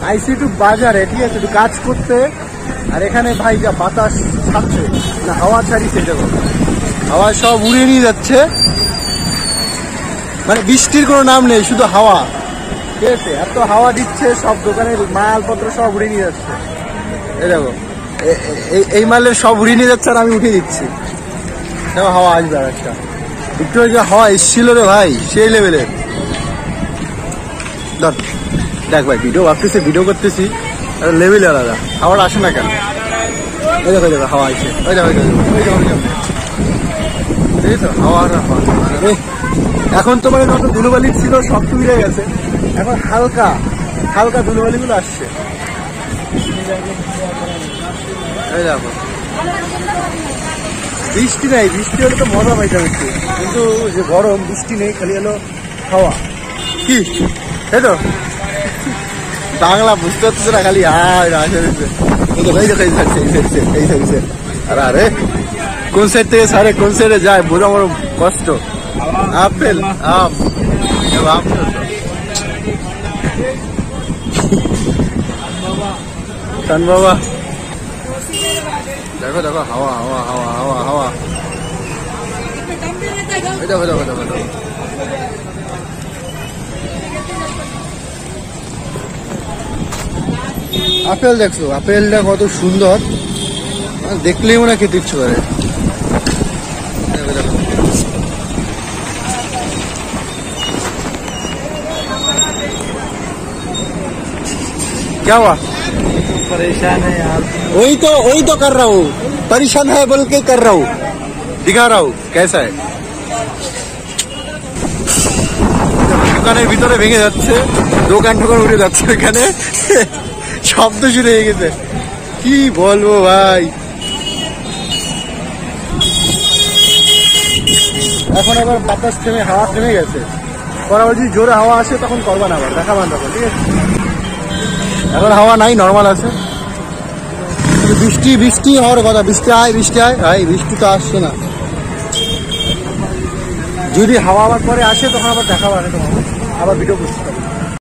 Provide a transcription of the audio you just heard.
আইসি একটু বাজারে, ঠিক আছে, একটু কাজ করতে। আর এখানে ভাই যা বাতাস ছাড়ছে না, হাওয়া ছাড়িছে, দেখো হাওয়া সব উড়িয়ে নিয়ে যাচ্ছে। মানে বৃষ্টির কোনো নাম নেই, শুধু হাওয়া, ঠিক আছে। এত হাওয়া দিচ্ছে, সব দোকানের মালপত্র সব উড়িয়ে নিয়ে যাচ্ছে। এই দেখো এই মালের সব উড়িয়ে নিয়ে যাচ্ছে আর আমি উঠিয়ে দিচ্ছি। দেখো হাওয়া আসবে আর একটা, একটু যে হাওয়া এসছিল রে ভাই, সেই লেভেলের। ধর দেখ ভাই, ভিডিও ভাবতেছি, ভিডিও করতেছি, লেভেল আলাদা। হাওয়াটা আসে না কেন? ওই দেখো দেখো হাওয়া আসছে, ওই দেখো ঠিক আছে, হাওয়া। এখন তো মানে যত ধুলোবালি ছিল সব তো মিলে গেছে, এখন হালকা হালকা ধুলোবালিগুলো আসছে। এই দেখো বৃষ্টি নেই, বৃষ্টি হলে তো মজা পাইতাম একটু, কিন্তু যে গরম, বৃষ্টি নেই, খালি হলো হাওয়া। কি এই তো বাংলা বুঝতে হচ্ছে না, খালি আরে আরে কোন সাইড থেকে সারে কোন সাইডে যায় বোঝা বড় কষ্ট। আপেল আম খান বাবা, দেখো দেখো হাওয়া হাওয়া হাওয়া হাওয়া হাওয়া, দেখো দেখো দেখো দেখো। আপেল দেখছো, আপেলটা কত সুন্দর, দেখলেই মনে খেতে ইচ্ছে করে। क्या हुआ? परेशान है यार। वही तो कर रहा हूँ, परेशान है बोल के कर रहा हूँ, दिखा रहा हूँ कैसा है। দোকানের ভিতরে ভেঙে যাচ্ছে, দোকান টোকান উঠে যাচ্ছে, এখানে শব্দ শুরু হয়ে গেছে, কি বলবো ভাই। এখন আবার বাতাস থেমে, হাওয়া থেমে গেছে। পরবর্তী জোরে হাওয়া আসে তখন করবা না, আবার দেখা বান্ধব, ঠিক আছে। এখন হাওয়া নাই, নর্মাল আছে। বৃষ্টি বৃষ্টি হওয়ার কথা, বৃষ্টি আয় বৃষ্টি আয়, ভাই বৃষ্টি তো আসছে না। যদি হাওয়া আবার পরে আসে তখন আবার দেখা পাবে, তোমার আবার ভিডিও করতে হবে।